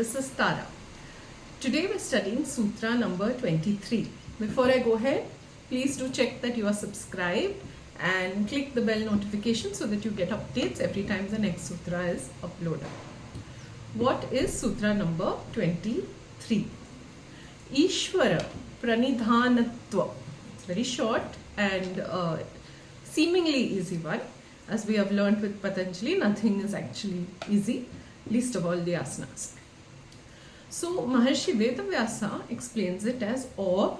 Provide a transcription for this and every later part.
this is Tara. Today we're studying Sutra number 23. Before I go ahead, please do check that you are subscribed and click the bell notification so that you get updates every time the next Sutra is uploaded. What is Sutra number 23? īśvara-praṇidhānāt-vā. It's very short and seemingly easy one. As we have learnt with Patanjali, nothing is actually easy, least of all the asanas. So Maharishi Ved Vyasa explains it as awe,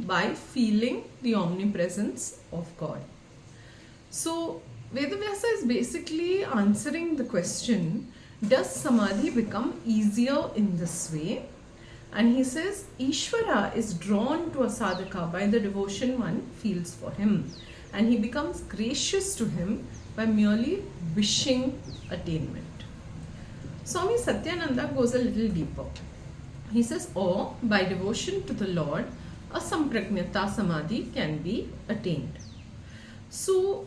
by feeling the omnipresence of God. So Ved Vyasa is basically answering the question, does samadhi become easier in this way? And he says, Ishvara is drawn to a sadhaka by the devotion one feels for him. And he becomes gracious to him by merely wishing attainment. Swami Satyananda goes a little deeper. He says, or by devotion to the Lord, a sampragnata samadhi can be attained. So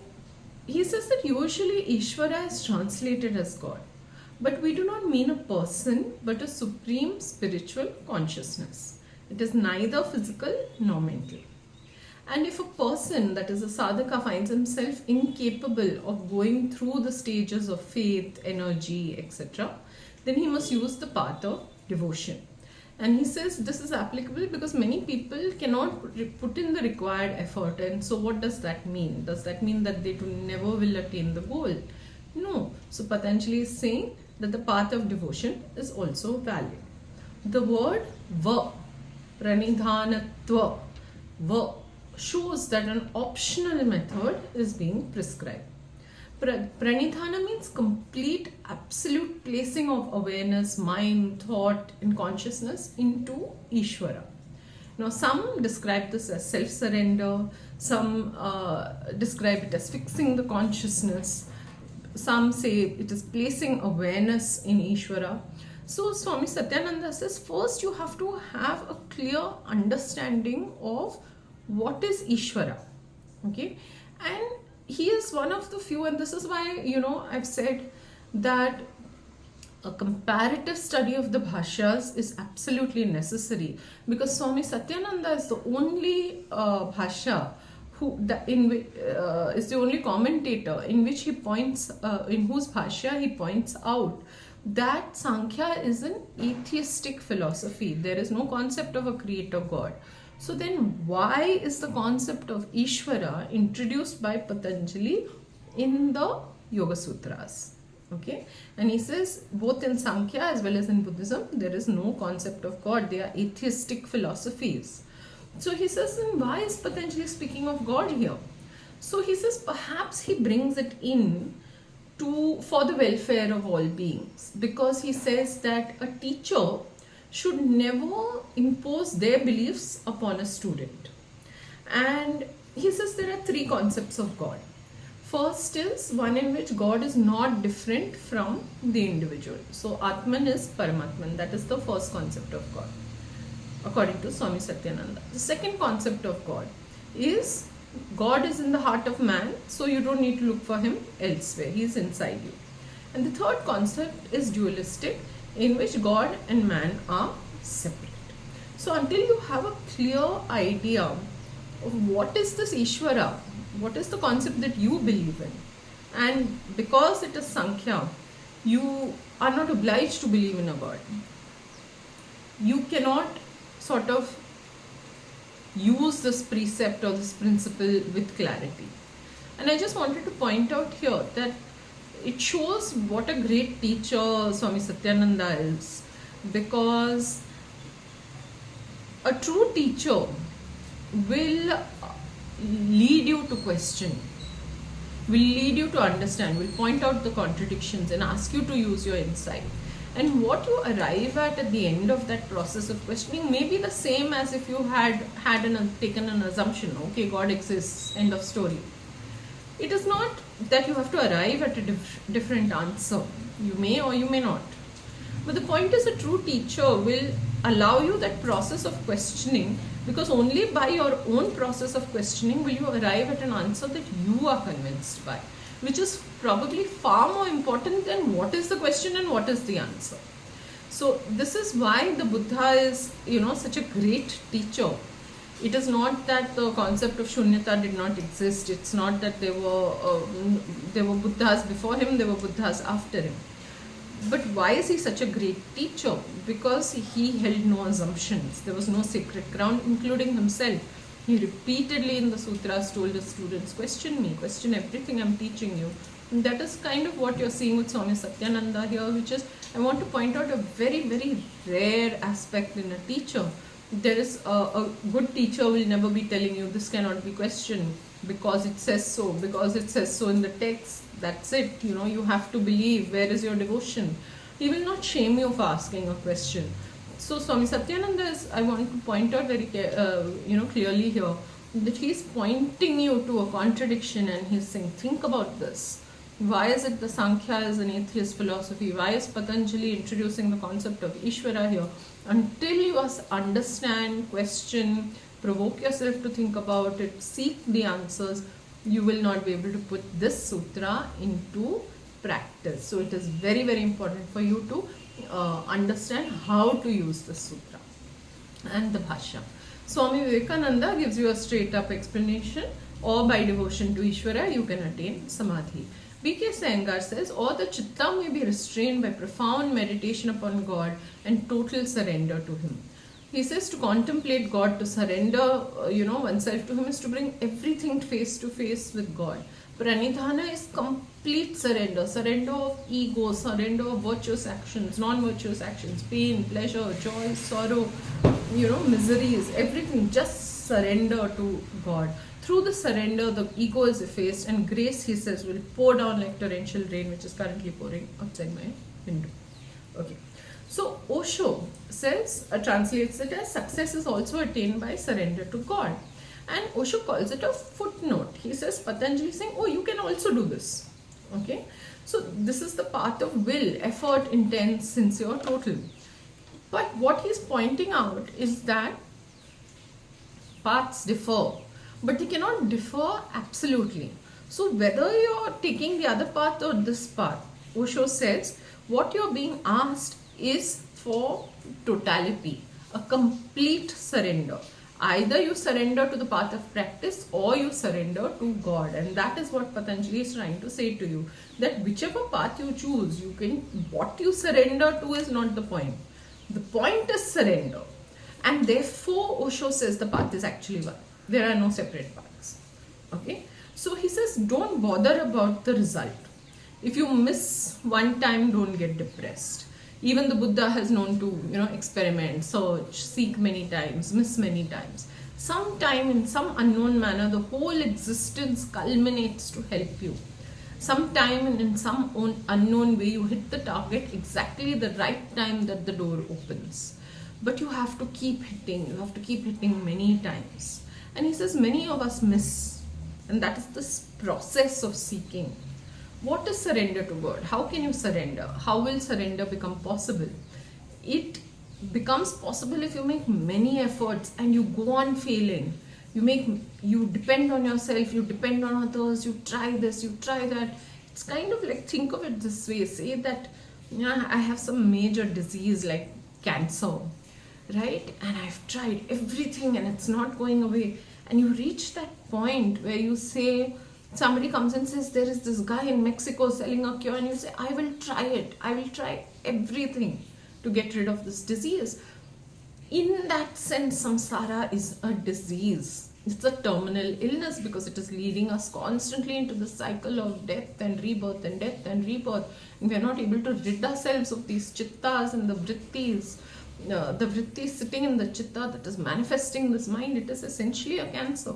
he says that usually Ishvara is translated as God. But we do not mean a person, but a supreme spiritual consciousness. It is neither physical nor mental. And if a person, that is a sadhaka, finds himself incapable of going through the stages of faith, energy, etc., then he must use the path of devotion. And he says this is applicable because many people cannot put in the required effort. And so what does that mean? Does that mean that they never will attain the goal? No. So Patanjali is saying that the path of devotion is also valid. The word va, pranidhanatva, va, shows that an optional method is being prescribed. Pranidhana means complete, absolute placing of awareness, mind, thought and consciousness into Ishvara. Now some describe this as self-surrender, some describe it as fixing the consciousness, some say it is placing awareness in Ishvara. So Swami Satyananda says first you have to have a clear understanding of what is Ishvara, okay? And he is one of the few, and this is why, I've said that a comparative study of the bhashyas is absolutely necessary, because Swami Satyananda is the only bhashya is the only commentator in which he points, in whose bhashya he points out that Sankhya is an atheistic philosophy. There is no concept of a creator God. So then why is the concept of Ishvara introduced by Patanjali in the Yogasutras? Okay, and he says both in Sankhya as well as in Buddhism there is no concept of God. They are atheistic philosophies. So he says, then why is Patanjali speaking of God here? So he says perhaps he brings it in for the welfare of all beings, because he says that a teacher should never impose their beliefs upon a student. And he says there are three concepts of God. First is one in which God is not different from the individual. So Atman is Paramatman. That is the first concept of God, according to Swami Satyananda. The second concept of God is God is in the heart of man, so you don't need to look for him elsewhere. He is inside you. And the third concept is dualistic, in which God and man are separate. So until you have a clear idea of what is this Ishvara, what is the concept that you believe in, and because it is Sankhya, you are not obliged to believe in a God. You cannot sort of use this precept or this principle with clarity. And I just wanted to point out here that it shows what a great teacher Swami Satyananda is, because a true teacher will lead you to question, will lead you to understand, will point out the contradictions and ask you to use your insight. And what you arrive at the end of that process of questioning may be the same as if you had taken an assumption, okay, God exists, end of story. It is not that you have to arrive at a different answer. You may or you may not. But the point is, a true teacher will allow you that process of questioning, because only by your own process of questioning will you arrive at an answer that you are convinced by, which is probably far more important than what is the question and what is the answer. So this is why the Buddha is, such a great teacher. It is not that the concept of shunyata did not exist. It's not that there were Buddhas before him, there were Buddhas after him. But why is he such a great teacher? Because he held no assumptions. There was no sacred ground, including himself. He repeatedly in the sutras told his students, question me, question everything I'm teaching you. And that is kind of what you're seeing with Swami Satyananda here, which is, I want to point out a very, very rare aspect in a teacher. There is a good teacher will never be telling you this cannot be questioned because it says so, in the text. That's it. You have to believe. Where is your devotion? He will not shame you for asking a question. So Swami Satyananda is, I want to point out very clearly here that he's pointing you to a contradiction, and he's saying, think about this. Why is it the Sankhya is an atheist philosophy? Why is Patanjali introducing the concept of Ishvara here? Until you understand, question, provoke yourself to think about it, seek the answers, you will not be able to put this sutra into practice. So it is very, very important for you to understand how to use the sutra and the bhashya. Swami Vivekananda gives you a straight up explanation, or by devotion to Ishvara you can attain samadhi. BKS Iyengar says, or the chitta may be restrained by profound meditation upon God and total surrender to Him. He says to contemplate God, to surrender oneself to Him, is to bring everything face to face with God. Pranidhana is complete surrender, surrender of ego, surrender of virtuous actions, non-virtuous actions, pain, pleasure, joy, sorrow, miseries, everything, just surrender to God. Through the surrender, the ego is effaced, and grace, he says, will pour down like torrential rain, which is currently pouring outside my window. Okay. So Osho says, translates it as success is also attained by surrender to God. And Osho calls it a footnote. He says, Patanjali is saying, oh, you can also do this. Okay. So this is the path of will, effort, intense, sincere, total. But what he's pointing out is that paths differ, but they cannot differ absolutely. So whether you're taking the other path or this path, Osho says, what you're being asked is for totality, a complete surrender. Either you surrender to the path of practice or you surrender to God. And that is what Patanjali is trying to say to you, that whichever path you choose, what you surrender to is not the point. The point is surrender. And therefore Osho says the path is actually one. There are no separate paths. Okay. So he says, don't bother about the result. If you miss one time, don't get depressed. Even the Buddha has known to, experiment, search, seek many times, miss many times. Sometime in some unknown manner, the whole existence culminates to help you. Sometime in some unknown way, you hit the target exactly the right time that the door opens. But you have to keep hitting. You have to keep hitting many times. And he says many of us miss. And that is this process of seeking. What is surrender to God? How can you surrender? How will surrender become possible? It becomes possible if you make many efforts and you go on failing. You depend on yourself, you depend on others, you try this, you try that. It's kind of like, think of it this way. Say that I have some major disease like cancer, right? And I've tried everything and it's not going away. And you reach that point where you say, somebody comes and says, there is this guy in Mexico selling a cure, and you say, I will try it. I will try everything to get rid of this disease. In that sense, samsara is a disease. It's a terminal illness because it is leading us constantly into the cycle of death and rebirth and death and rebirth. And we are not able to rid ourselves of these chittas and the vrittis. The vritti sitting in the chitta that is manifesting this mind. It is essentially a cancer.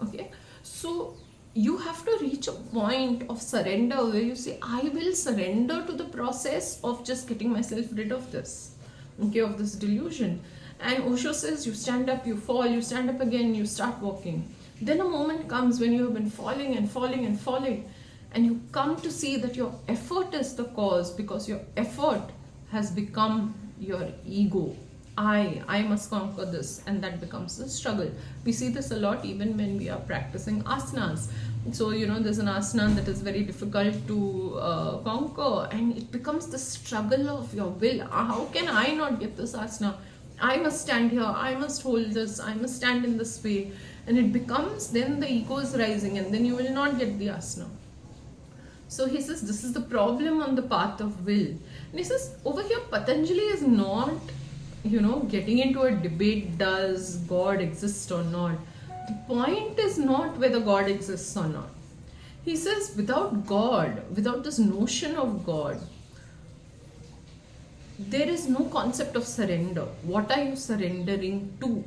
Okay. So you have to reach a point of surrender where you say, I will surrender to the process of just getting myself rid of this, okay, of this delusion. And Osho says, you stand up, you fall, you stand up again, you start walking. Then a moment comes when you have been falling and falling and falling, and you come to see that your effort is the cause, because your effort has become your ego. I must conquer this, and that becomes the struggle. We see this a lot even when we are practicing asanas. So, there's an asana that is very difficult to conquer, and it becomes the struggle of your will. How can I not get this asana? I must stand here, I must hold this, I must stand in this way. And it becomes, then the ego is rising, and then you will not get the asana. So he says, this is the problem on the path of will. And he says, over here, Patanjali is not, getting into a debate, does God exist or not? The point is not whether God exists or not. He says, without God, without this notion of God, there is no concept of surrender. What are you surrendering to?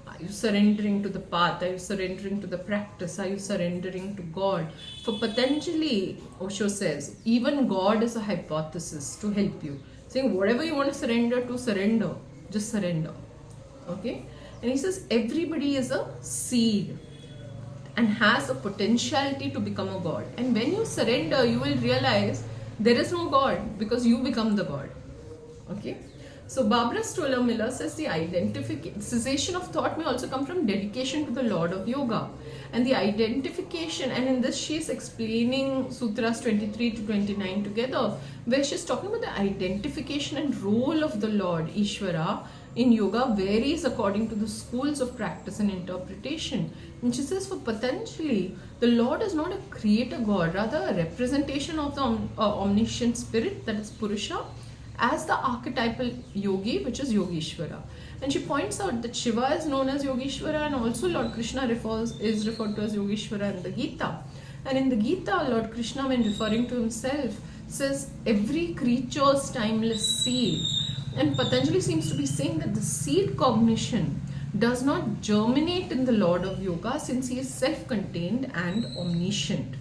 Are you surrendering to the path? Are you surrendering to the practice? Are you surrendering to God? For Patanjali, Osho says, even God is a hypothesis to help you. Saying whatever you want to surrender to, surrender. Just surrender. Okay? And he says everybody is a seed and has a potentiality to become a God. And when you surrender, you will realize there is no God because you become the God. Okay? So Barbara Stoller Miller says the cessation of thought may also come from dedication to the Lord of Yoga. And the identification, and in this she is explaining Sutras 23 to 29 together, where she's talking about the identification and role of the Lord, Ishvara, in yoga varies according to the schools of practice and interpretation. And she says for Patanjali, the Lord is not a creator God, rather a representation of the omniscient spirit, that is Purusha, as the archetypal yogi, which is Yogeshwara. And she points out that Shiva is known as Yogeshwara, and also Lord Krishna is referred to as Yogeshwara in the Gita. And in the Gita, Lord Krishna, when referring to himself, says every creature's timeless seed. And Patanjali seems to be saying that the seed cognition does not germinate in the Lord of Yoga, since he is self-contained and omniscient.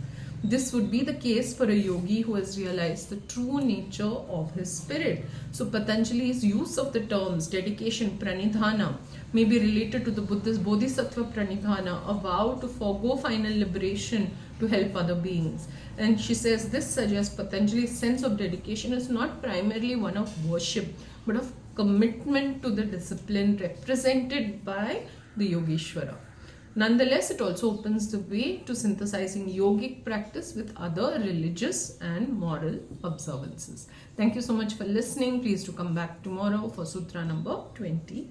This would be the case for a yogi who has realized the true nature of his spirit. So Patanjali's use of the terms dedication, pranidhana, may be related to the Buddhist bodhisattva pranidhana, a vow to forego final liberation to help other beings. And she says this suggests Patanjali's sense of dedication is not primarily one of worship, but of commitment to the discipline represented by the Yogeshwara. Nonetheless, it also opens the way to synthesizing yogic practice with other religious and moral observances. Thank you so much for listening. Please do come back tomorrow for Sutra number 20.